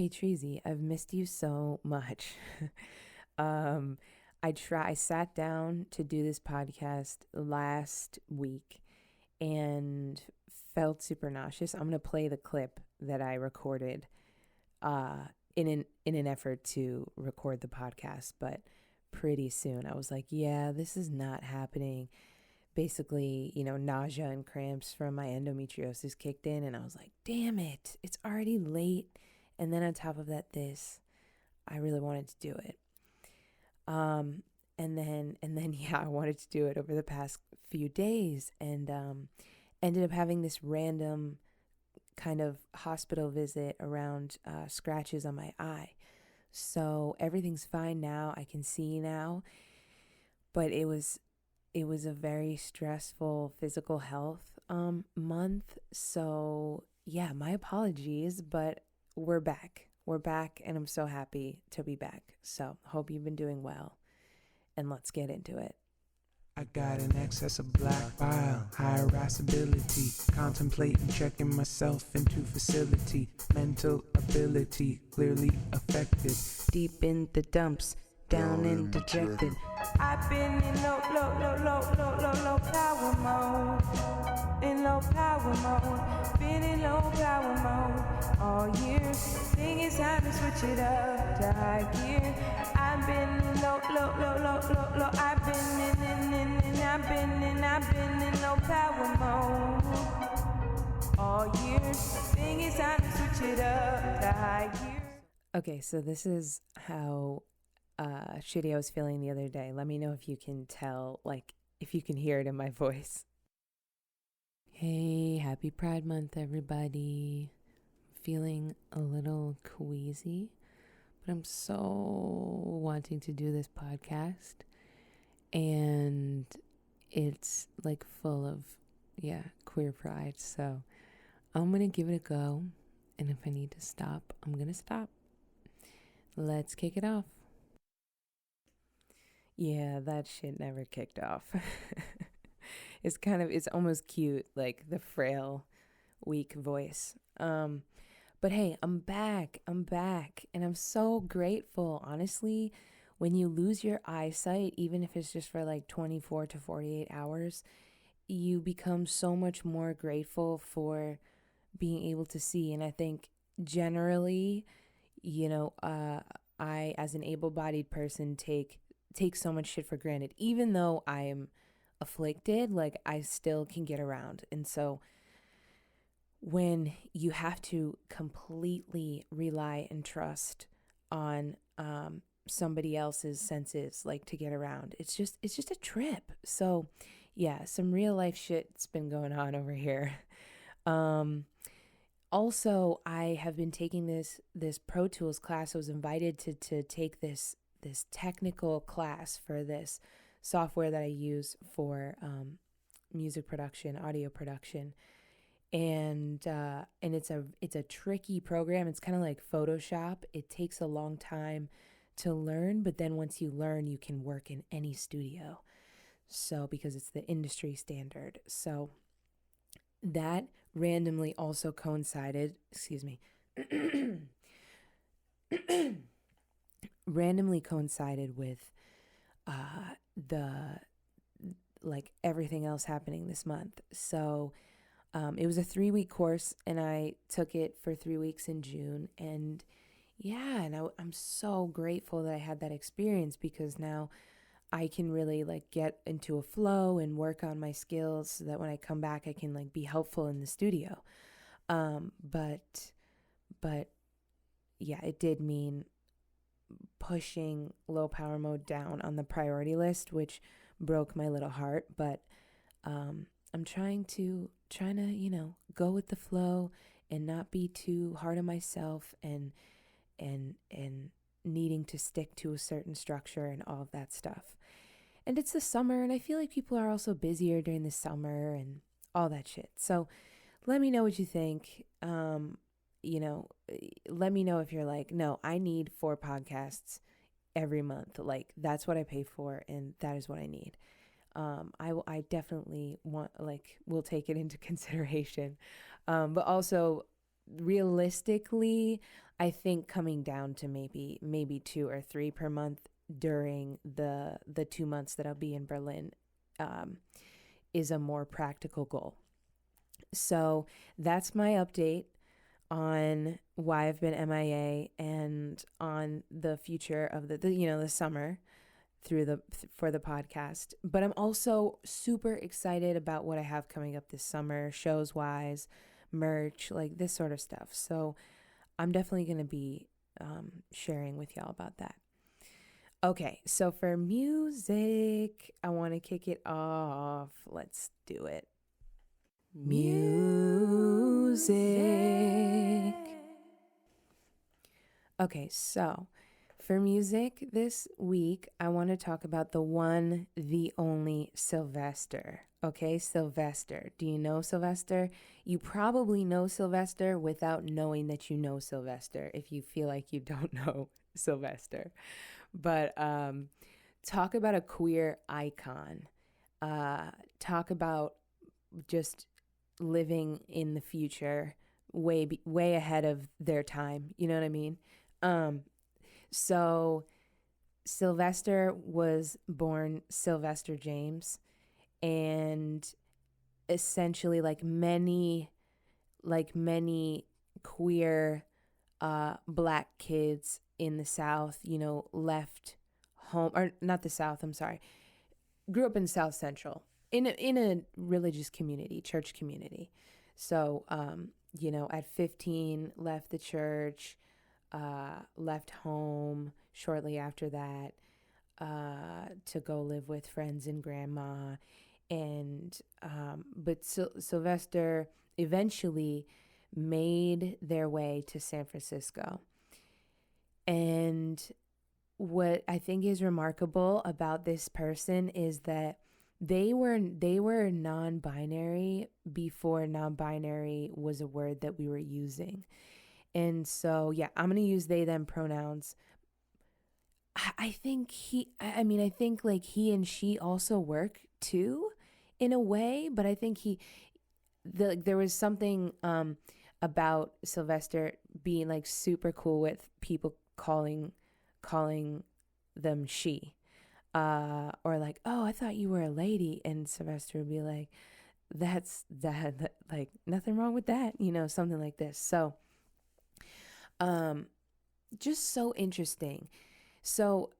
Hey Treasy, I've missed you so much. um, I sat down to do this podcast last week and felt super nauseous. I'm gonna play the clip that I recorded in an effort to record the podcast, but pretty soon I was like, yeah, this is not happening. Basically, nausea and cramps from my endometriosis kicked in, and I was like, damn it, it's already late. And then on top of that, I really wanted to do it. And then yeah, I wanted to do it over the past few days, and ended up having this random kind of hospital visit around scratches on my eye. So everything's fine now. I can see now, but it was a very stressful physical health month. So yeah, my apologies, but we're back. We're back, and I'm so happy to be back. So hope you've been doing well, and let's get into it. I got an excess of black bile, high irascibility, contemplating checking myself into facility, mental ability clearly affected, Deep in the dumps, down and dejected. I've been in low power mode. In low power mode. Been in low power mode all year. Think it's time to switch it up to high gear. I've been in low. I've been in low power mode all year. Think it's time to switch it up to high gear. Okay, so this is how shitty I was feeling the other day. Let me know if you can tell, like, if you can hear it in my voice. Hey, happy Pride Month, everybody. Feeling a little queasy, but I'm so wanting to do this podcast. And it's like full of, queer pride. So I'm going to give it a go. And if I need to stop, I'm going to stop. Let's kick it off. Yeah, that shit never kicked off. It's almost cute, like the frail, weak voice. But hey, I'm back, and I'm so grateful. Honestly, when you lose your eyesight, even if it's just for like 24 to 48 hours, you become so much more grateful for being able to see. And I think generally, I, as an able-bodied person, take so much shit for granted. Even though I'm afflicted, like, I still can get around. And so when you have to completely rely and trust on somebody else's senses, like, to get around, it's just a trip. So yeah, some real life shit's been going on over here. Also, I have been taking this Pro Tools class. I was invited to take this technical class for this software that I use for music production, audio production, and it's a tricky program. It's kind of like Photoshop. It takes a long time to learn, but then once you learn, you can work in any studio. So because it's the industry standard. So that randomly also coincided, randomly coincided with the like everything else happening this month. So it was a 3-week course, and I took it for 3 weeks in June. And yeah, and I'm so grateful that I had that experience, because now I can really like get into a flow and work on my skills so that when I come back, I can like be helpful in the studio. But yeah, it did mean pushing low power mode down on the priority list, which broke my little heart. But I'm trying to go with the flow and not be too hard on myself, and needing to stick to a certain structure and all of that stuff. And it's the summer, and I feel like people are also busier during the summer and all that shit. So let me know what you think. Let me know if you're like, no, I need 4 podcasts every month. Like, that's what I pay for, and that is what I need. I definitely will take it into consideration. But also, realistically, I think coming down to maybe 2 or 3 per month during the 2 months that I'll be in Berlin is a more practical goal. So that's my update on why I've been MIA and on the future of the summer for the podcast. But I'm also super excited about what I have coming up this summer, shows wise, merch, like this sort of stuff. So I'm definitely going to be sharing with y'all about that. Okay, so for music, I want to kick it off. Let's do it. Music. Okay, so for music this week, I want to talk about the one, the only Sylvester. Okay, Sylvester. Do you know Sylvester? You probably know Sylvester without knowing that you know Sylvester if you feel like you don't know Sylvester. But talk about a queer icon. Talk about just living in the future, way ahead of their time. You know what I mean? So Sylvester was born Sylvester James, and essentially like many queer black kids in the South, left home, or not the South, I'm sorry, grew up in South Central in a religious community, church community. So, at 15, left the church, left home shortly after that, to go live with friends and grandma. And, but Sylvester eventually made their way to San Francisco. And what I think is remarkable about this person is that they were non-binary before non-binary was a word that we were using. And so, yeah, I'm going to use they, them pronouns. I think like he and she also work too in a way, but I think there was something about Sylvester being like super cool with people calling them she, or like, oh, I thought you were a lady, and Sylvester would be like, that's that like nothing wrong with that, something like this. So just so interesting. So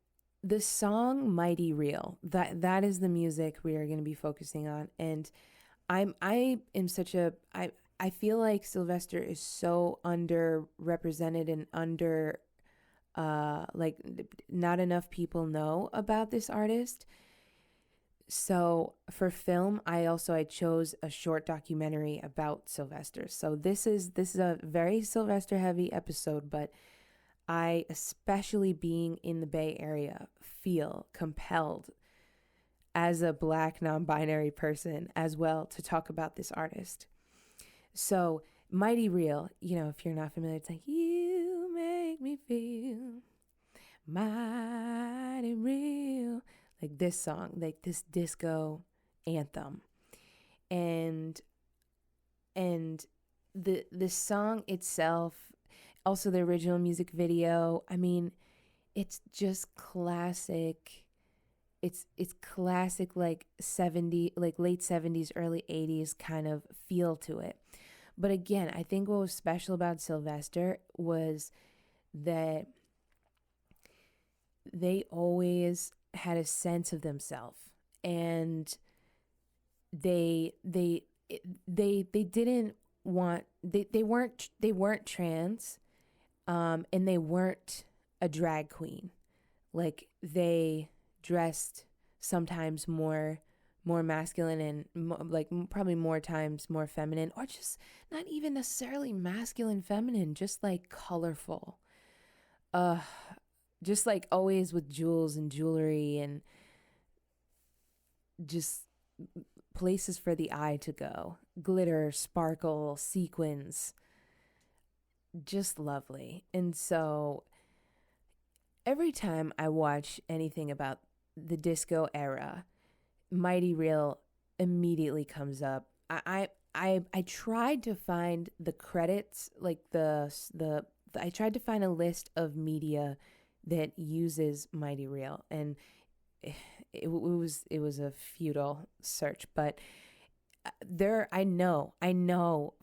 the song Mighty Real, that is the music we are going to be focusing on. And I feel like Sylvester is so underrepresented and not enough people know about this artist. So for film, I chose a short documentary about Sylvester. So this is a very Sylvester heavy episode, but I, especially being in the Bay Area, feel compelled as a Black non-binary person as well to talk about this artist. So Mighty Real, if you're not familiar, it's like, you make me feel mighty real. Like this song, like this disco anthem. And the song itself, also the original music video, I mean, it's just classic. It's classic, like late 70s, early 80s kind of feel to it. But again, I think what was special about Sylvester was that they always had a sense of themselves, and they didn't want, they weren't trans, and they weren't a drag queen. Like they dressed sometimes more masculine and probably more times more feminine, or just not even necessarily masculine feminine, just like colorful, just like always with jewels and jewelry and just places for the eye to go, glitter, sparkle, sequins, just lovely. And so every time I watch anything about the disco era, Mighty Real immediately comes up. I tried to find the credits, like I tried to find a list of media that uses Mighty Real, and it was a futile search. But I know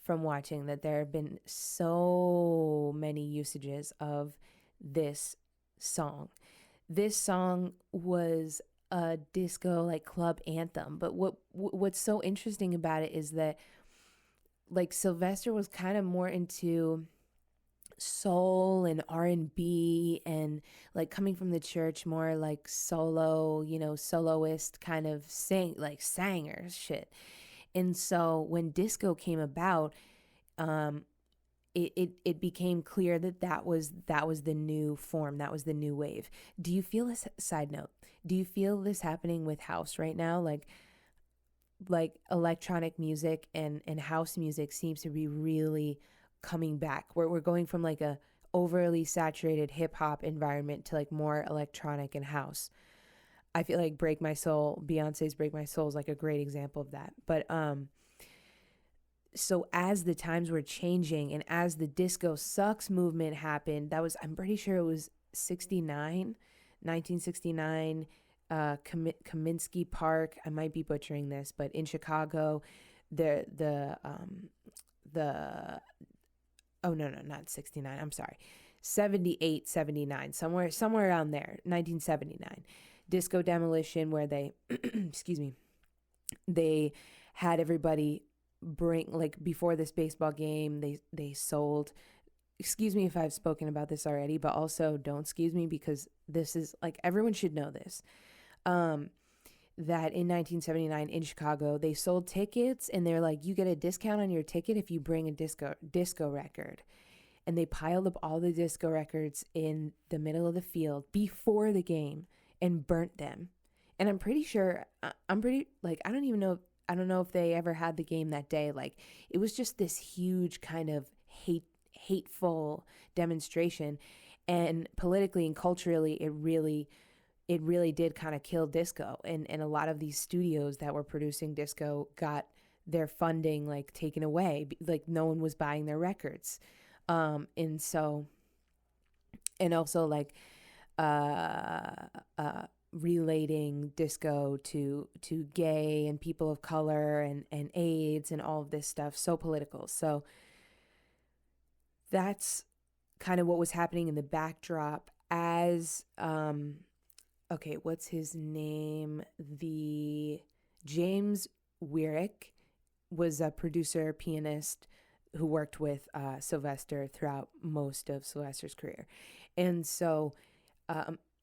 from watching that there have been so many usages of this song. This song was a disco like club anthem, but what's so interesting about it is that like Sylvester was kind of more into soul and R&B and like coming from the church, more like solo, soloist kind of sanger shit. And so when disco came about, um it became clear that that was the new form, that was the new wave. Do you feel this? Side note, do you feel this happening with house right now? Like electronic music and house music seems to be really coming back. We're going from like a overly saturated hip hop environment to like more electronic and house. I feel like Break My Soul, Beyonce's Break My Soul is like a great example of that. But so as the times were changing and as the disco sucks movement happened, that was, I'm pretty sure it was 1969, Kaminsky Park. I might be butchering this, but in Chicago, the oh no, not 69, I'm sorry, 78, 79, somewhere around there, 1979, disco demolition, where they excuse me, they had everybody bring, like, before this baseball game, they sold, excuse me if I've spoken about this already, but also don't excuse me, because this is like, everyone should know this. That in 1979 in Chicago, they sold tickets, and they're like, you get a discount on your ticket if you bring a disco record. And they piled up all the disco records in the middle of the field before the game and burnt them. And I'm pretty sure, I'm pretty, like, I don't know if they ever had the game that day. Like, it was just this huge kind of hateful demonstration. And politically and culturally, it really did kind of kill disco. And a lot of these studios that were producing disco got their funding like taken away. Like, no one was buying their records. And so, and also like, relating disco to gay and people of color and AIDS and all of this stuff, so political. So that's kind of what was happening in the backdrop as okay, what's his name? The James Wyrick was a producer, pianist who worked with Sylvester throughout most of Sylvester's career. And so,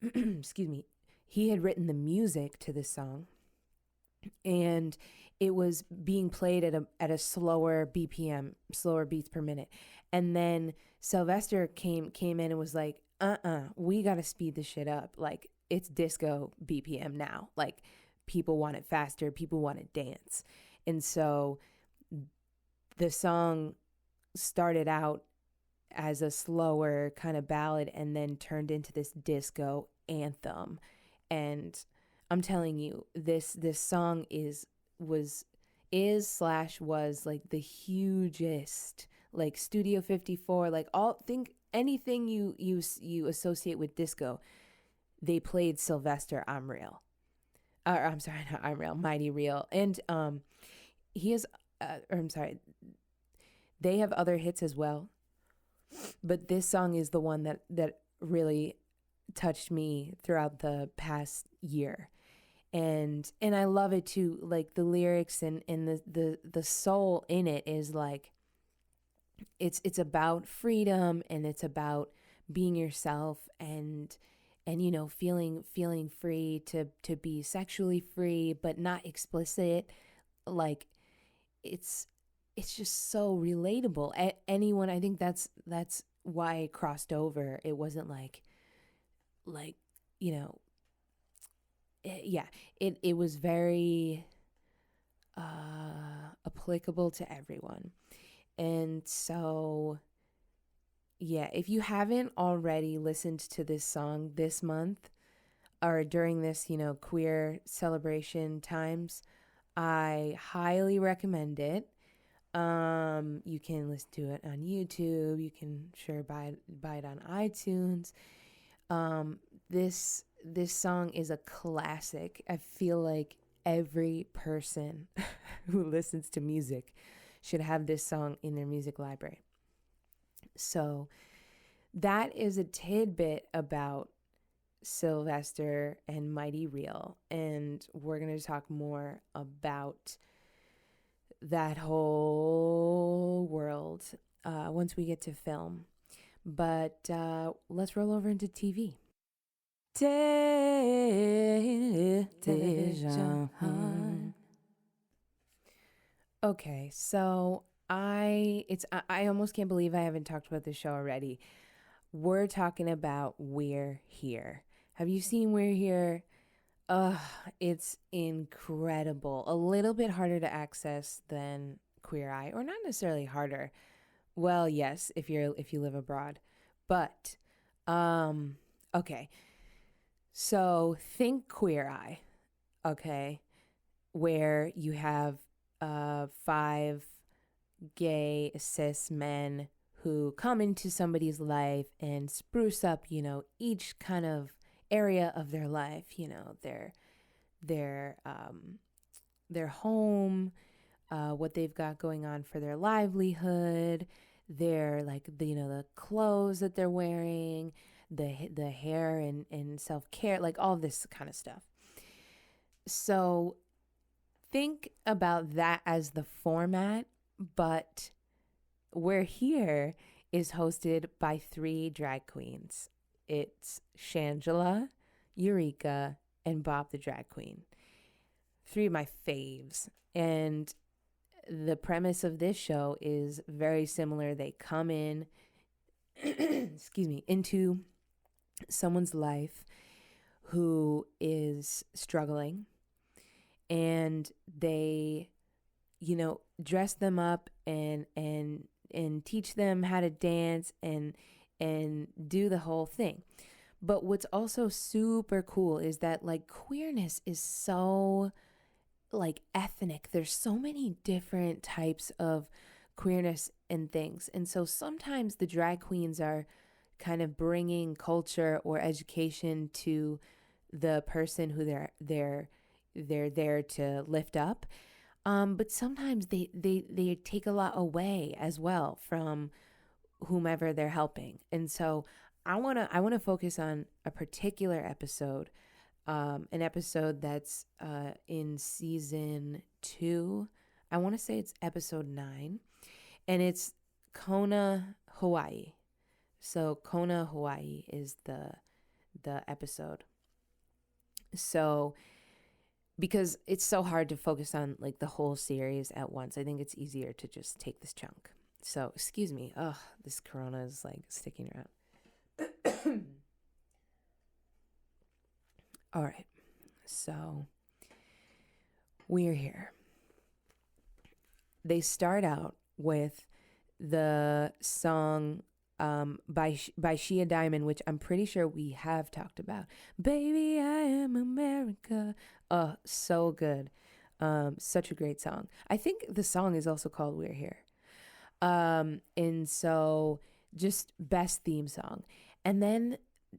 excuse me, he had written the music to this song, and it was being played at a slower BPM, slower beats per minute. And then Sylvester came in and was like, we got to speed this shit up. Like, it's disco BPM now. Like, people want it faster, people want to dance. And so the song started out as a slower kind of ballad and then turned into this disco anthem. And I'm telling you, this song was like the hugest, like Studio 54, like anything you associate with disco, they played Sylvester I'm Real. I'm sorry, not I'm Real, Mighty Real. And he is or I'm sorry, they have other hits as well, but this song is the one that really touched me throughout the past year. And I love it too. Like, the lyrics and the soul in it is like, it's about freedom, and it's about being yourself, and feeling free to be sexually free but not explicit. Like, it's just so relatable. Anyone, I think that's why it crossed over. It wasn't like it was very applicable to everyone. And so, yeah, if you haven't already listened to this song this month or during this, queer celebration times, I highly recommend it. You can listen to it on YouTube. You can buy it on iTunes. This song is a classic. I feel like every person who listens to music should have this song in their music library. So that is a tidbit about Sylvester and Mighty Real, and we're going to talk more about that whole world once we get to film. But let's roll over into TV. Television. Okay, so I almost can't believe I haven't talked about this show already. We're talking about We're Here. Have you seen We're Here? It's incredible. A little bit harder to access than Queer Eye, or not necessarily harder. Well, yes, if you live abroad. But okay. So think Queer Eye, okay, where you have 5 gay cis men who come into somebody's life and spruce up, each kind of area of their life, their home, what they've got going on for their livelihood, their the clothes that they're wearing, the hair and self-care, like all this kind of stuff. So think about that as the format, but We're Here is hosted by 3 drag queens. It's Shangela, Eureka, and Bob the Drag Queen. 3 of my faves. And the premise of this show is very similar. They come in, into someone's life who is struggling, and they, dress them up and teach them how to dance and do the whole thing. But what's also super cool is that queerness is so ethnic. There's so many different types of queerness and things. And so sometimes the drag queens are kind of bringing culture or education to the person who they're there to lift up. But sometimes they take a lot away as well from whomever they're helping. And so I want to focus on a particular episode, an episode that's in season 2. I want to say it's episode 9, and it's Kona, Hawaii. So Kona, Hawaii is the episode. So because it's so hard to focus on the whole series at once, I think it's easier to just take this chunk. So excuse me. Ugh, this corona is sticking around. All right. So We're Here. They start out with the song by Shia Diamond, which I'm pretty sure we have talked about. Baby, I am America. Oh, so good. Such a great song. I think the song is also called We're Here. And so just best theme song. And then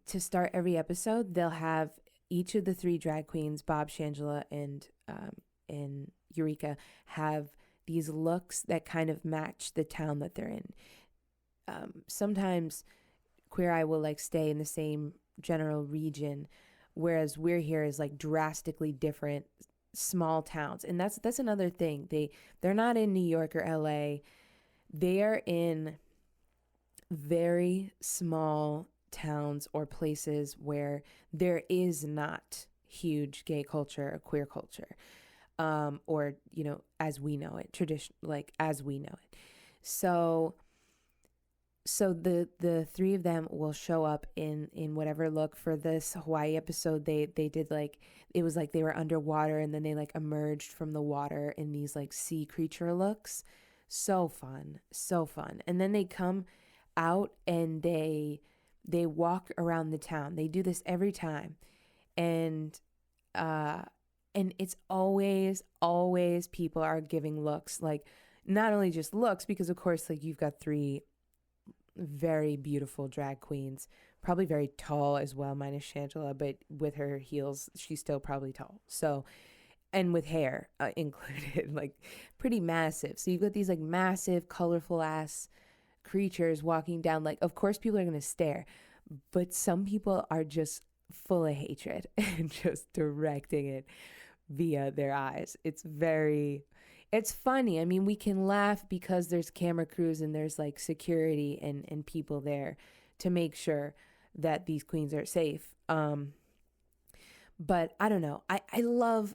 to start every episode, they'll have each of the 3 drag queens, Bob, Shangela, and Eureka, have these looks that kind of match the town that they're in. Sometimes Queer Eye will stay in the same general region, whereas We're Here is drastically different small towns. And that's another thing. They're not in New York or LA. They are in very small towns or places where there is not huge gay culture or queer culture, or as we know it, as we know it. So the 3 of them will show up in whatever look. For this Hawaii episode, they did it was they were underwater, and then they emerged from the water in these sea creature looks. So fun. And then they come out and they walk around the town. They do this every time. And it's always people are giving looks. not only just looks, because of course, like, you've got three very beautiful drag queens, probably very tall as well, minus Shangela, but with her heels, she's still probably tall. So, and with hair included, like, pretty massive. So you've got these like massive, colorful ass creatures walking down. Like, of course, people are gonna stare, but some people are just full of hatred and just directing it via their eyes. It's funny. I mean, we can laugh because there's camera crews and there's like security and people there to make sure that these queens are safe. But I don't know. I love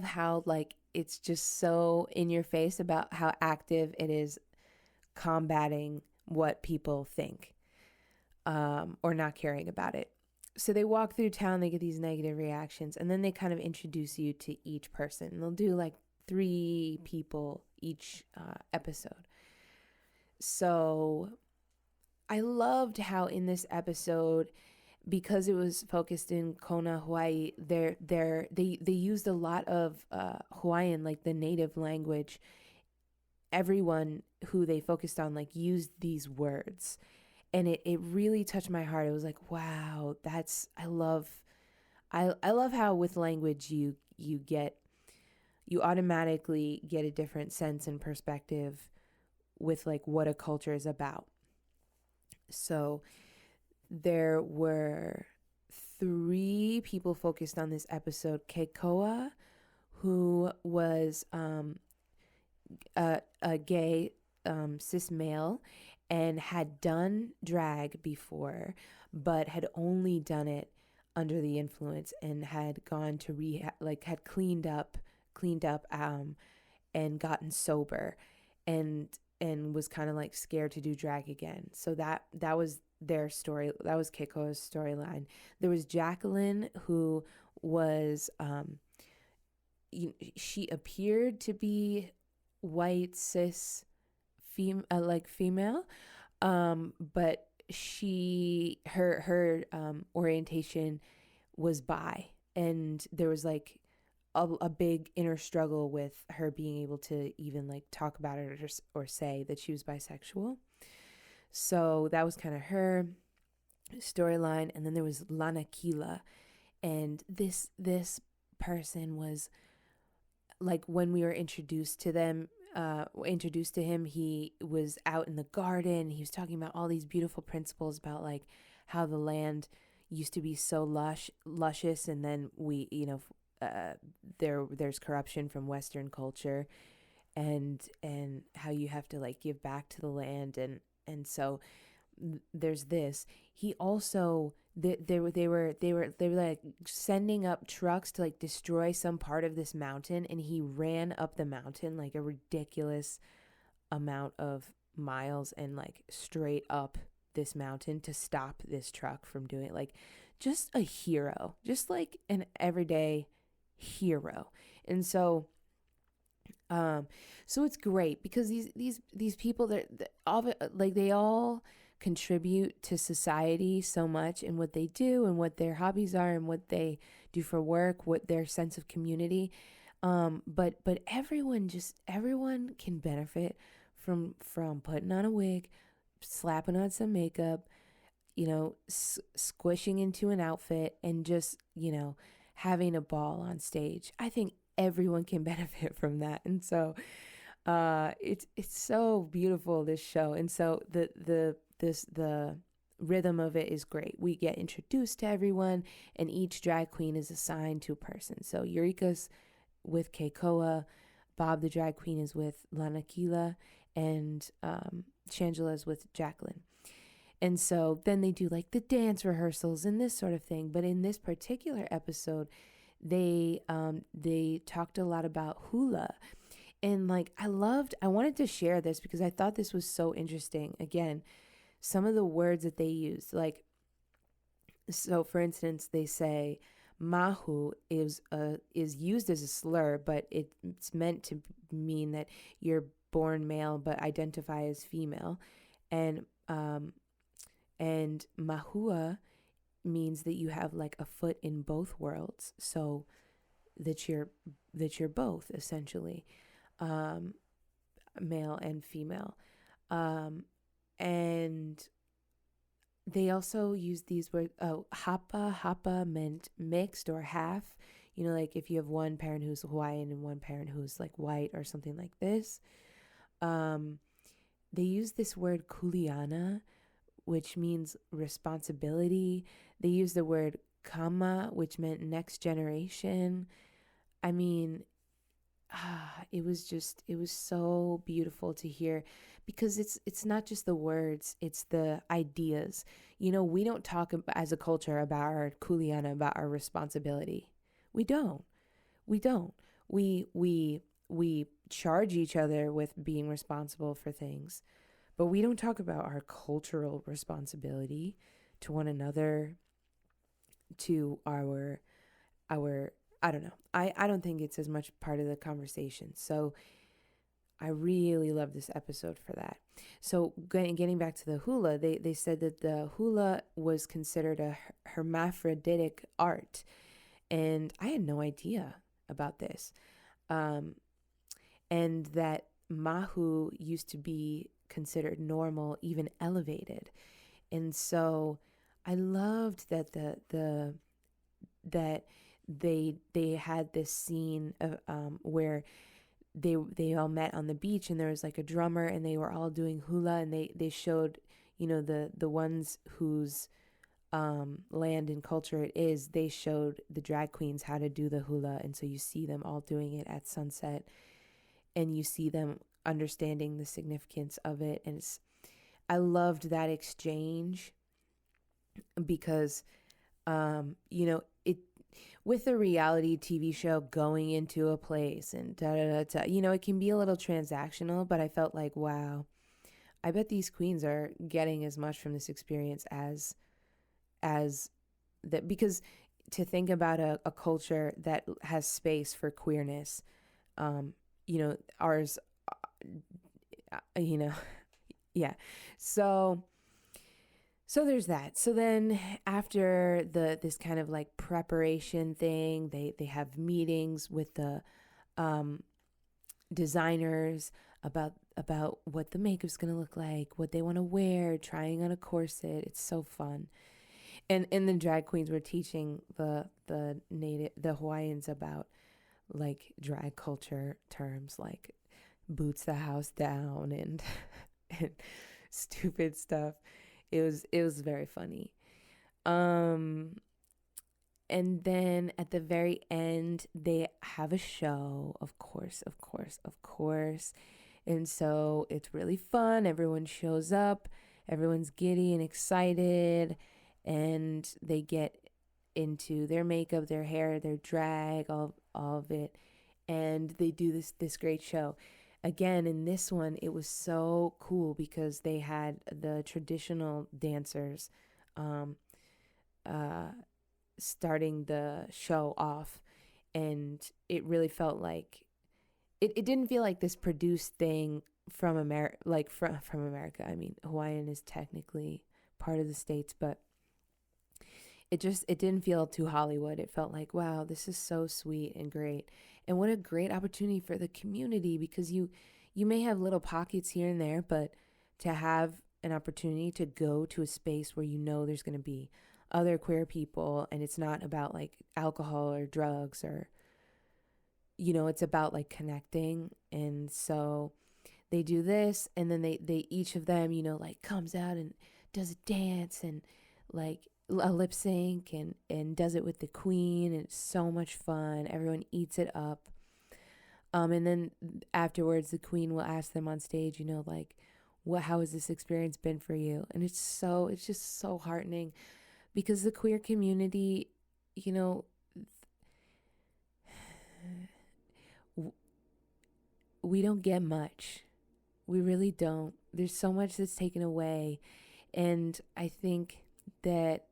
how, like, it's just so in your face about how active it is combating what people think, or not caring about it. So they walk through town, they get these negative reactions, and then they kind of introduce you to each person. They'll do like 3 people each episode. So I loved how in this episode, because it was focused in Kona, Hawaii, they used a lot of Hawaiian, like the native language. Everyone who they focused on like used these words, and it really touched my heart. It was like, wow, I love how with language you automatically get a different sense and perspective with like what a culture is about. So there were 3 people focused on this episode. Keikoa, who was a gay cis male and had done drag before, but had only done it under the influence and had gone to rehab, like had cleaned up and gotten sober, and was kind of like scared to do drag again. So that was their story. That was Keiko's storyline. There was Jacqueline, who was she appeared to be white cis female, but her orientation was bi, and there was like a big inner struggle with her being able to even like talk about it or say that she was bisexual. So that was kind of her storyline. And then there was Lanakila, and this person was like, when we were introduced to him, he was out in the garden. He was talking about all these beautiful principles about like how the land used to be so luscious, and then there's corruption from Western culture, and how you have to like give back to the land, and so there's this. He also they were like sending up trucks to like destroy some part of this mountain, and he ran up the mountain like a ridiculous amount of miles and like straight up this mountain to stop this truck from doing it. Like, just a hero, just like an everyday hero. And so it's great because these people that all like they all contribute to society so much in what they do and what their hobbies are and what they do for work, what their sense of community. But everyone can benefit from putting on a wig, slapping on some makeup, squishing into an outfit, and just, having a ball on stage. I think everyone can benefit from that. And so it's so beautiful, this show. And so the rhythm of it is great. We get introduced to everyone, and each drag queen is assigned to a person. So Eureka's with Keikoa, Bob the drag queen is with Lanakila, and Shangela is with Jacqueline. And so then they do like the dance rehearsals and this sort of thing. But in this particular episode, they talked a lot about hula. And like, I wanted to share this because I thought this was so interesting. Again, some of the words that they used, like, so for instance, they say mahu is used as a slur, but it's meant to mean that you're born male but identify as female. And mahua means that you have like a foot in both worlds, so that you're both essentially. male and female. And they also use these words. Oh, hapa meant mixed or half. You know, like if you have one parent who's Hawaiian and one parent who's like white or something like this. They use this word kuleana, which means responsibility. They use the word kama, which meant next generation. I mean, it was so beautiful to hear, because it's not just the words, it's the ideas. You know, we don't talk as a culture about our kuleana, about our responsibility. We don't. We don't. We charge each other with being responsible for things, but we don't talk about our cultural responsibility to one another, to our I don't know. I don't think it's as much part of the conversation. So I really love this episode for that. So getting back to the hula, they said that the hula was considered a hermaphroditic art. And I had no idea about this. And that mahu used to be considered normal, even elevated. And so I loved that that they had this scene of where they all met on the beach, and there was like a drummer, and they were all doing hula, and they showed, you know, the ones whose land and culture it is, they showed the drag queens how to do the hula. And so you see them all doing it at sunset, and you see them understanding the significance of it. And I loved that exchange, because you know, it, with a reality TV show going into a place and da da da, you know, it can be a little transactional, but I felt like, wow, I bet these queens are getting as much from this experience as that, because to think about a culture that has space for queerness, you know, ours, you know, yeah. So there's that. So then after this kind of like preparation thing, they have meetings with the designers about what the makeup's gonna look like, what they want to wear, trying on a corset. It's so fun. And the drag queens were teaching the Hawaiians about like drag culture terms like boots the house down and and stupid stuff. It was very funny. And then at the very end, they have a show, of course. And so it's really fun. Everyone shows up. Everyone's giddy and excited. And they get into their makeup, their hair, their drag, all of it. And they do this great show. Again, in this one, it was so cool because they had the traditional dancers starting the show off. And it really felt like, it didn't feel like this produced thing from America, like from America. I mean, Hawaiian is technically part of the States, but it didn't feel too Hollywood. It felt like, wow, this is so sweet and great. And what a great opportunity for the community, because you may have little pockets here and there, but to have an opportunity to go to a space where you know there's going to be other queer people, and it's not about like alcohol or drugs, or, you know, it's about like connecting. And so they do this, and then they each of them, you know, like comes out and does a dance and like a lip sync and does it with the queen, and it's so much fun. Everyone eats it up. And then afterwards, the queen will ask them on stage, you know, like, how has this experience been for you? And it's just so heartening, because the queer community, you know, we don't get much. We really don't. There's so much that's taken away. And I think that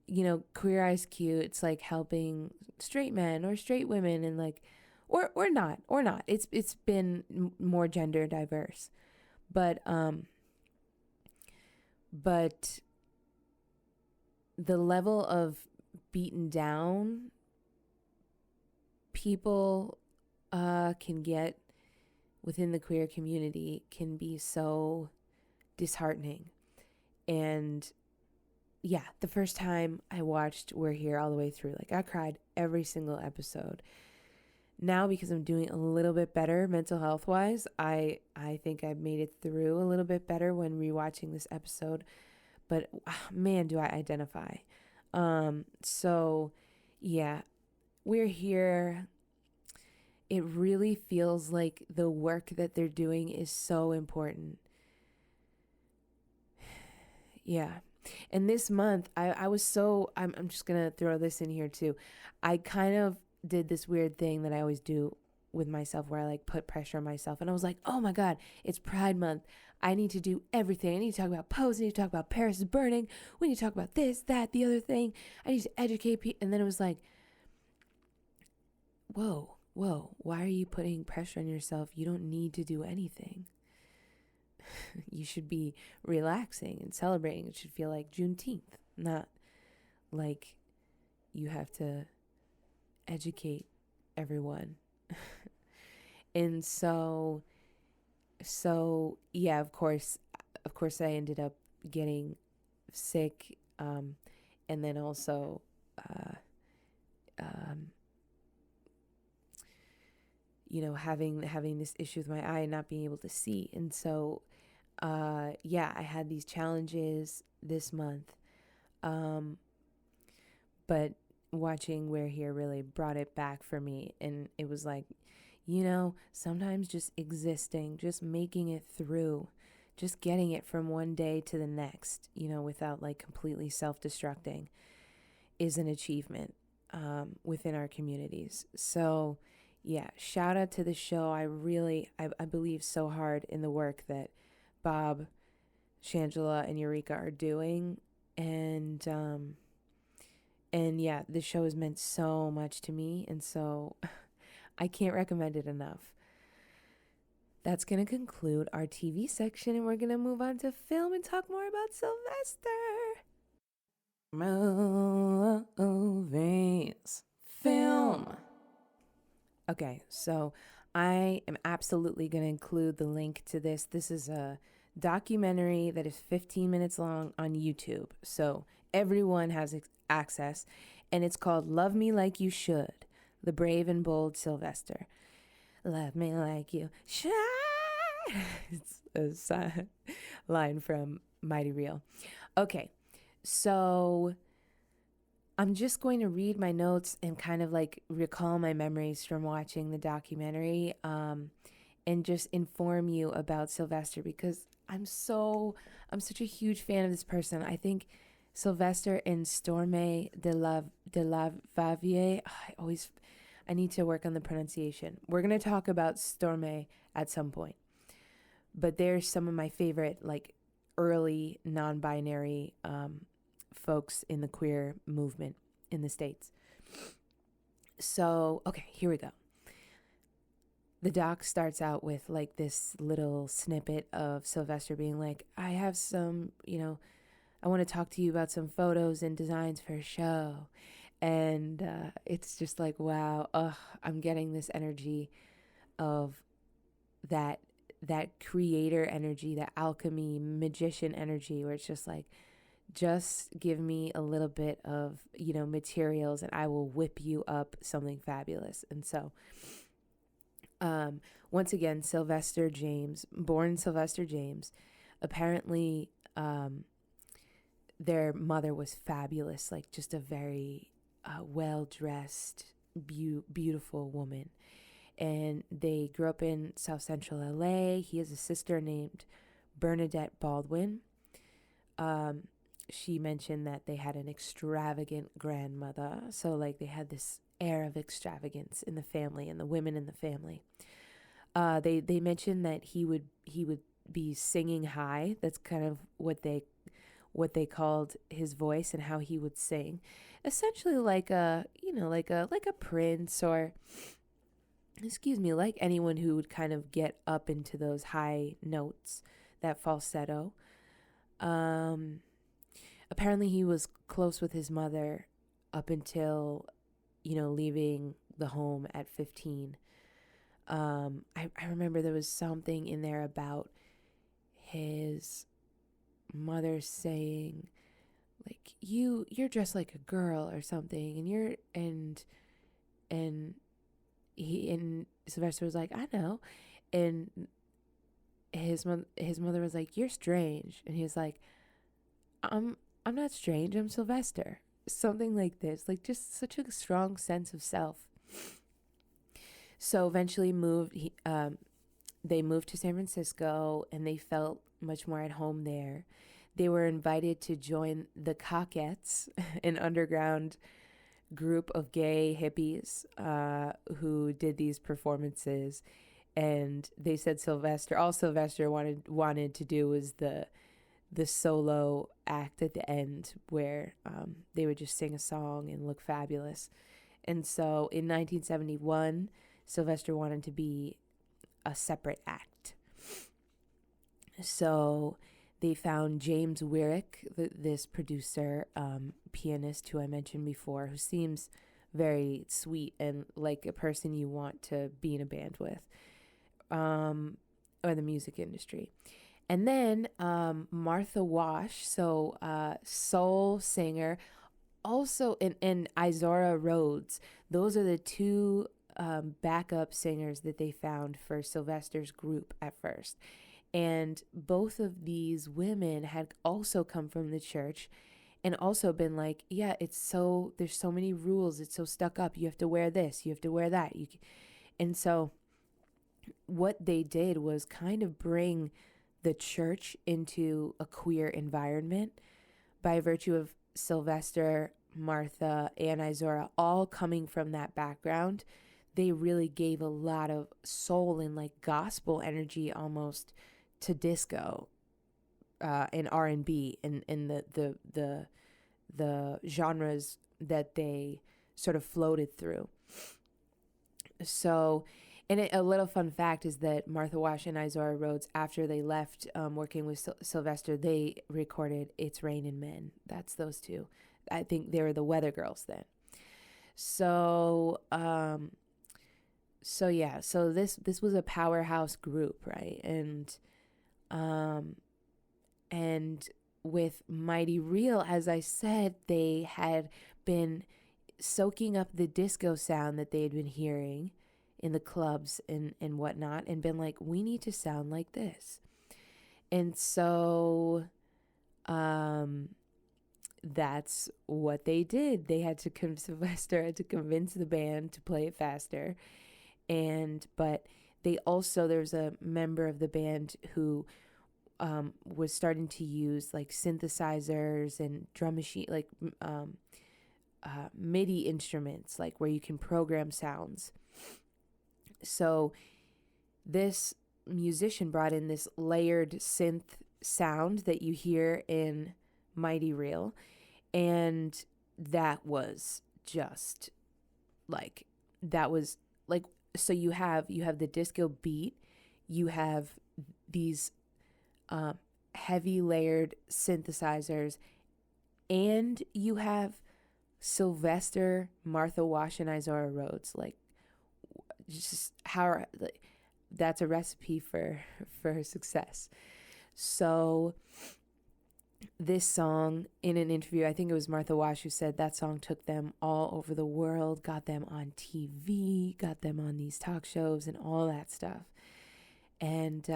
you know, Queer Eye's cute. It's like helping straight men or straight women, and like, or not. It's been more gender diverse, but the level of beaten down people can get within the queer community can be so disheartening. And yeah, the first time I watched We're Here all the way through, like I cried every single episode. Now, because I'm doing a little bit better mental health wise, I think I've made it through a little bit better when rewatching this episode. But man, do I identify. So yeah, We're Here. It really feels like the work that they're doing is so important. Yeah. And this month, I was so, I'm just going to throw this in here too. I kind of did this weird thing that I always do with myself where I like put pressure on myself. And I was like, oh my God, it's Pride Month. I need to do everything. I need to talk about Pose. I need to talk about Paris is Burning. We need to talk about this, that, the other thing. I need to educate people. And then it was like, whoa, why are you putting pressure on yourself? You don't need to do anything. You should be relaxing and celebrating. It should feel like Juneteenth, not like you have to educate everyone. And so yeah, of course I ended up getting sick, and then also having this issue with my eye and not being able to see. And so yeah, I had these challenges this month, but watching We're Here really brought it back for me. And it was like, sometimes just existing, just making it through, just getting it from one day to the next, without like completely self-destructing is an achievement within our communities. So yeah, shout out to the show. I believe so hard in the work that Bob, Shangela, and Eureka are doing. And yeah, the show has meant so much to me. And so I can't recommend it enough. That's going to conclude our TV section, and we're going to move on to film and talk more about Sylvester. Movies. Film. Okay, so I am absolutely going to include the link to this. This is a documentary that is 15 minutes long on YouTube, so everyone has access, and it's called Love Me Like You Should, The Brave and Bold Sylvester. Love me like you should. It's a line from Mighty Real. Okay, so I'm just going to read my notes and kind of like recall my memories from watching the documentary, and just inform you about Sylvester, because I'm such a huge fan of this person. I think Sylvester and Storme de la Vavier, I need to work on the pronunciation. We're going to talk about Storme at some point, but there's some of my favorite like early non-binary folks in the queer movement in the States. So, okay, here we go. The doc starts out with like this little snippet of Sylvester being like, I have some, I want to talk to you about some photos and designs for a show. And it's just like, wow, I'm getting this energy of that creator energy, that alchemy, magician energy, where it's just like, just give me a little bit of, materials and I will whip you up something fabulous. And so, once again, Sylvester James, born Sylvester James, apparently, their mother was fabulous, like just a very well-dressed, beautiful woman. And they grew up in South Central LA. He has a sister named Bernadette Baldwin. She mentioned that they had an extravagant grandmother. So like they had this air of extravagance in the family and the women in the family. They mentioned that he would be singing high. That's kind of what they called his voice and how he would sing. Essentially like a prince, or like anyone who would kind of get up into those high notes, that falsetto. Apparently he was close with his mother up until, leaving the home at 15. I remember there was something in there about his mother saying, like, you're dressed like a girl or something, and and Sylvester was like, I know. And his mother was like, you're strange. And he was like, I'm not strange, I'm Sylvester. Something like this, like just such a strong sense of self. So eventually they moved to San Francisco, and they felt much more at home there. They were invited to join the Cockettes, an underground group of gay hippies who did these performances. And they said all Sylvester wanted to do was the solo act at the end, where they would just sing a song and look fabulous. And so in 1971, Sylvester wanted to be a separate act. So they found James Wyrick, this producer, pianist who I mentioned before, who seems very sweet and like a person you want to be in a band with, or the music industry. And then Martha Wash, so soul singer, also, and Izora Rhodes. Those are the two backup singers that they found for Sylvester's group at first. And both of these women had also come from the church and also been like, yeah, there's so many rules. It's so stuck up. You have to wear this. You have to wear that. And so what they did was kind of bring the church into a queer environment by virtue of Sylvester, Martha, and Izora all coming from that background. They really gave a lot of soul and like gospel energy almost to disco and R&B and the genres that they sort of floated through. So, and a little fun fact is that Martha Wash and Izora Rhodes, after they left working with Sylvester, they recorded It's Raining Men. That's those two. I think they were the Weather Girls then. So, so this was a powerhouse group, right? And with Mighty Real, as I said, they had been soaking up the disco sound that they had been hearing in the clubs and whatnot, and been like, we need to sound like this. And so that's what they did. They had to Sylvester had to convince the band to play it faster. But there's a member of the band who was starting to use like synthesizers and drum machine, like MIDI instruments, like where you can program sounds. So this musician brought in this layered synth sound that you hear in Mighty Real, and that was so you have the disco beat, you have these heavy layered synthesizers, and you have Sylvester, Martha Wash, and Izora Rhodes. Like, just how, like, that's a recipe for success. So this song, in an interview, I think it was Martha Wash who said that song took them all over the world, got them on TV, got them on these talk shows and all that stuff. And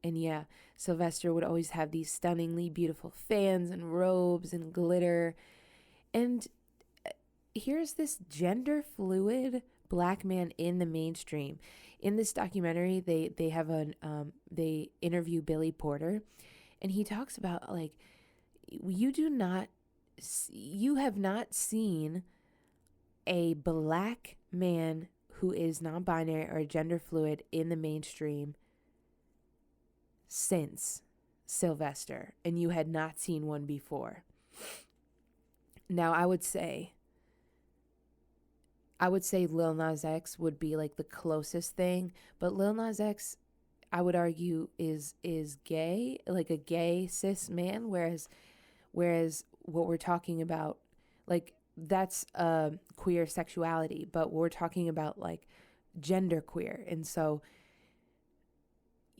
yeah, Sylvester would always have these stunningly beautiful fans and robes and glitter. And here's this gender fluid Black man in the mainstream. In this documentary, they have they interview Billy Porter, and he talks about, like, you have not seen a Black man who is non-binary or gender fluid in the mainstream since Sylvester, and you had not seen one before. Now, I would say Lil Nas X would be like the closest thing, but Lil Nas X, I would argue, is gay, like a gay cis man, whereas what we're talking about, like, that's queer sexuality, but what we're talking about, like, genderqueer. And so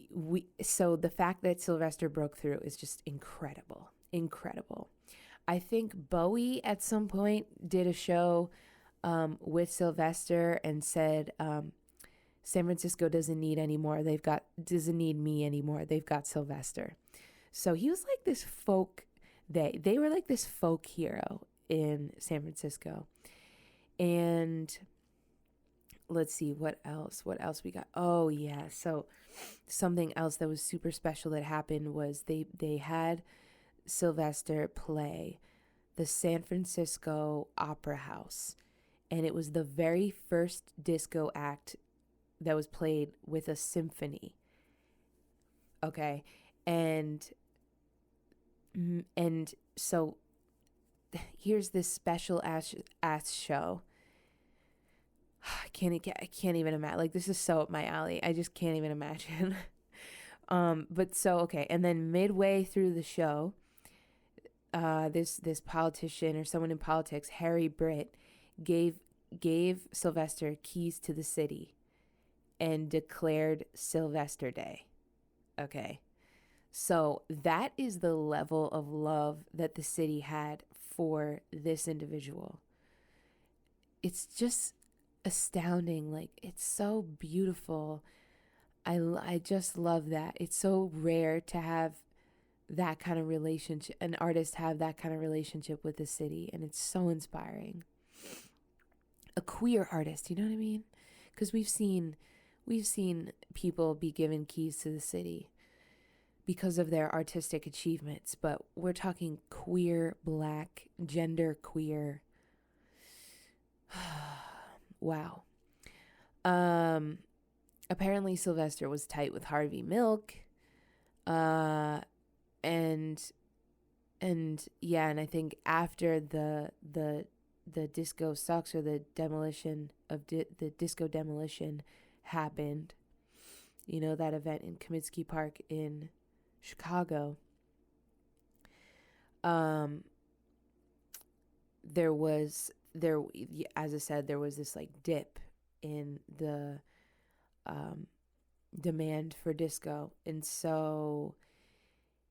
the fact that Sylvester broke through is just incredible. I think Bowie at some point did a show with Sylvester and said, San Francisco doesn't need doesn't need me anymore. They've got Sylvester. So he was like this they were like this folk hero in San Francisco. And let's see, what else we got. Oh yeah. So something else that was super special that happened was they had Sylvester play the San Francisco Opera House. And it was the very first disco act that was played with a symphony. Okay. And so here's this special ass show. I can't even imagine. Like, this is so up my alley. I just can't even imagine. But so, okay. And then midway through the show, this politician or someone in politics, Harry Britt, gave Sylvester keys to the city and declared Sylvester Day. Okay. So that is the level of love that the city had for this individual. It's just astounding. Like, it's so beautiful. I just love that. It's so rare to have that kind of relationship, an artist have that kind of relationship with the city, and it's so inspiring. A queer artist, you know what I mean? Because we've seen people be given keys to the city because of their artistic achievements, but we're talking queer, black, gender queer. Wow. Apparently Sylvester was tight with Harvey Milk. And yeah, and I think after the disco sucks, or the demolition of the disco demolition happened, you know, that event in Comiskey Park in Chicago, as I said, there was this like dip in the demand for disco. And so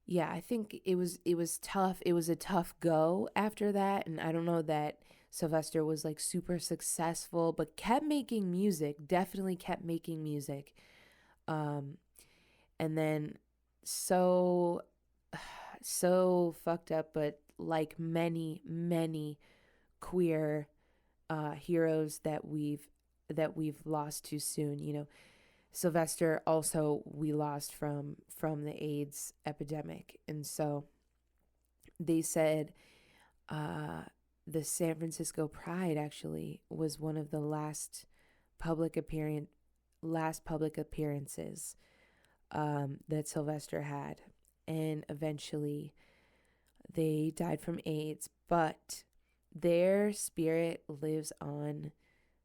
yeah, I think it was tough. It was a tough go after that, and I don't know that Sylvester was like super successful, but kept making music, definitely kept making music. And then so fucked up, but like many queer heroes that we've lost too soon, you know. Sylvester also we lost from the AIDS epidemic. And so they said the San Francisco Pride actually was one of the last public appearances that Sylvester had. And eventually they died from AIDS, but their spirit lives on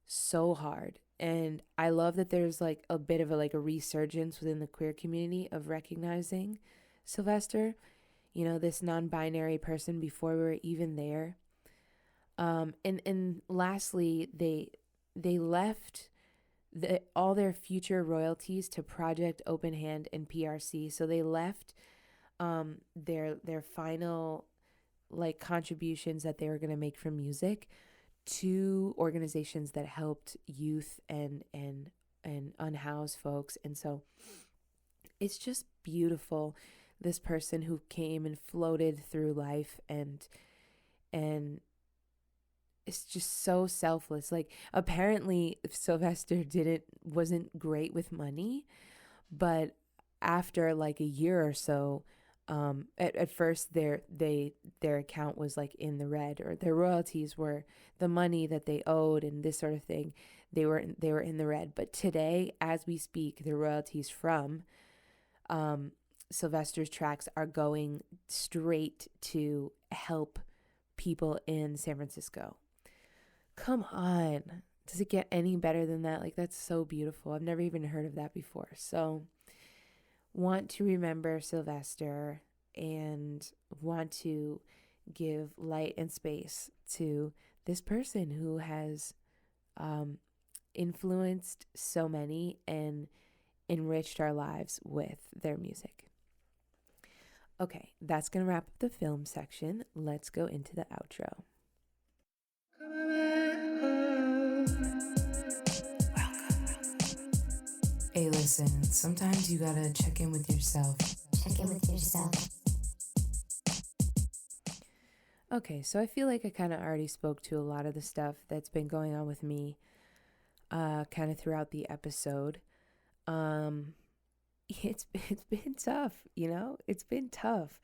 so hard. And I love that there's like a bit of a resurgence within the queer community of recognizing Sylvester, you know, this non-binary person before we were even there. And lastly, they left all their future royalties to Project Open Hand and PRC. So they left their final like contributions that they were going to make from music to organizations that helped youth and unhoused folks. And so it's just beautiful, this person who came and floated through life and it's just so selfless. Like, apparently Sylvester wasn't great with money, but after like a year or so, at first their account was like in the red, or their royalties were the money that they owed and this sort of thing. They were in the red. But today, as we speak, the royalties from Sylvester's tracks are going straight to help people in San Francisco. Come on. Does it get any better than that? Like, that's so beautiful. I've never even heard of that before. So want to remember Sylvester and want to give light and space to this person who has influenced so many and enriched our lives with their music. Okay, that's going to wrap up the film section. Let's go into the outro. Hey, listen, sometimes you gotta check in with yourself. Check in with yourself. Okay, so I feel like I kind of already spoke to a lot of the stuff that's been going on with me kind of throughout the episode. It's been tough, you know? It's been tough.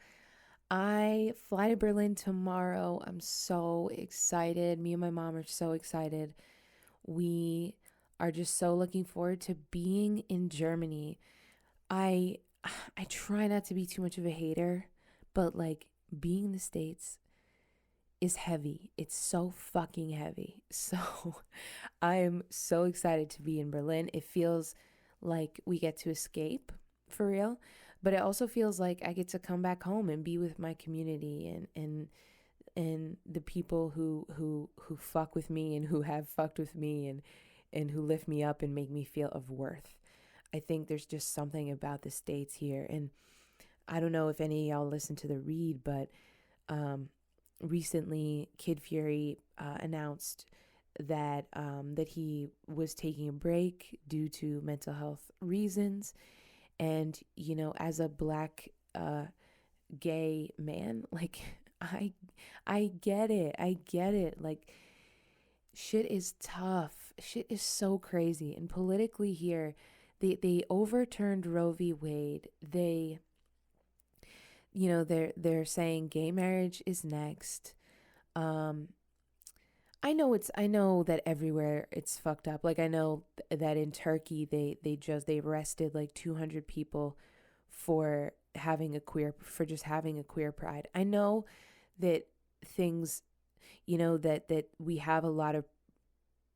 I fly to Berlin tomorrow. I'm so excited. Me and my mom are so excited. We are just so looking forward to being in Germany. I try not to be too much of a hater, but like being in the States is heavy. It's so fucking heavy. So I am so excited to be in Berlin. It feels like we get to escape for real, but it also feels like I get to come back home and be with my community and the people who fuck with me and who have fucked with me and who lift me up and make me feel of worth. I think there's just something about the States here. And I don't know if any of y'all listen to the read, but recently Kid Fury announced that that he was taking a break due to mental health reasons. And, you know, as a black gay man, like I get it. I get it. Like, shit is tough. Shit is so crazy. And politically here, they overturned Roe v. Wade. They, you know, they're saying gay marriage is next. I know that everywhere it's fucked up. Like, I know that in Turkey they arrested like 200 people for just having a queer pride. I know that things, you know, that we have a lot of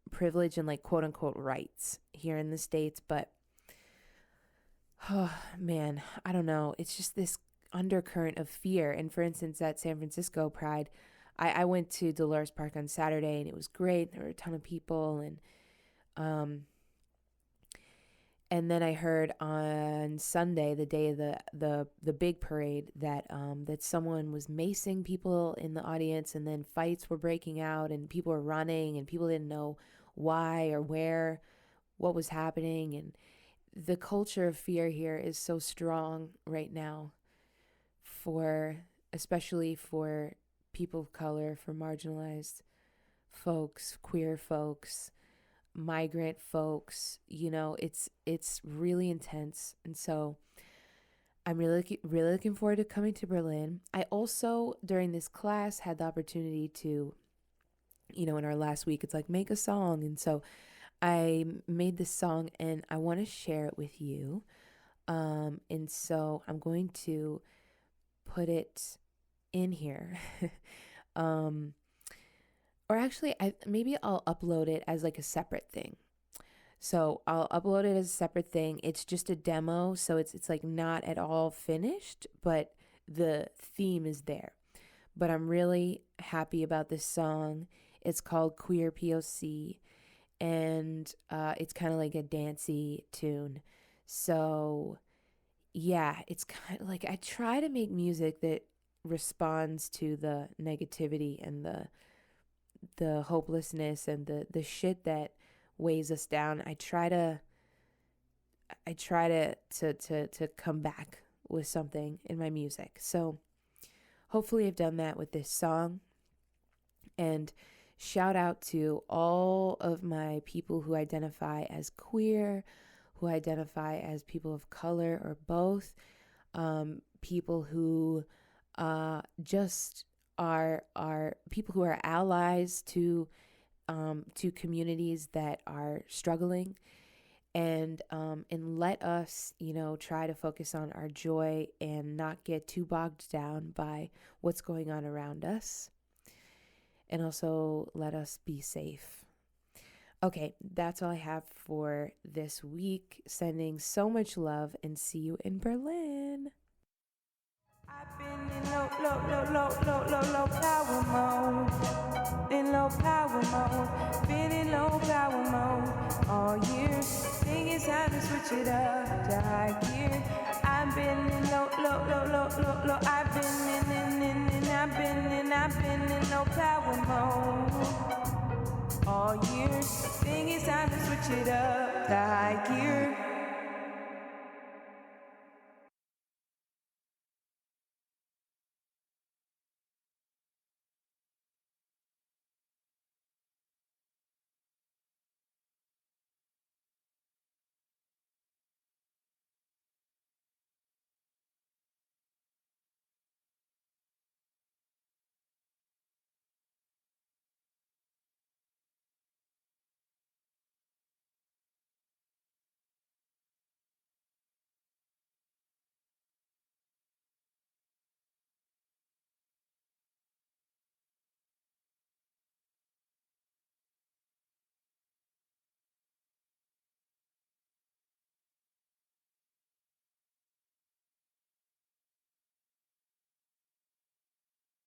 privilege and like quote unquote rights here in the States, but oh man, I don't know. It's just this undercurrent of fear. And for instance, at San Francisco Pride, I went to Dolores Park on Saturday and it was great. There were a ton of people, and then I heard on Sunday, the day of the big parade, that that someone was macing people in the audience, and then fights were breaking out and people were running and people didn't know why or where, what was happening. And the culture of fear here is so strong right now, especially for people of color, for marginalized folks, queer folks, migrant folks. You know, it's really intense. And so I'm really looking forward to coming to Berlin. I also, during this class, had the opportunity to, you know, in our last week, it's like make a song. And so I made this song and I want to share it with you. And so I'm going to put it in here. Or actually, maybe I'll upload it as like a separate thing. So I'll upload it as a separate thing. It's just a demo, so it's like not at all finished, but the theme is there. But I'm really happy about this song. It's called Queer POC, and it's kind of like a dancey tune. So yeah, it's kind of like I try to make music that responds to the negativity and the hopelessness and the shit that weighs us down. I try to come back with something in my music. So hopefully I've done that with this song. And shout out to all of my people who identify as queer, who identify as people of color or both, people who just are people who are allies to communities that are struggling, and let us, you know, try to focus on our joy and not get too bogged down by what's going on around us, and also let us be safe. Okay, that's all I have for this week. Sending so much love and see you in Berlin. I've been in low power mode. In low power mode. Been in low power mode switch it up to high gear. I've been in low, low, low, low, low, low. I've been I've been in low power mode all year. Think it's time to switch it up to high gear.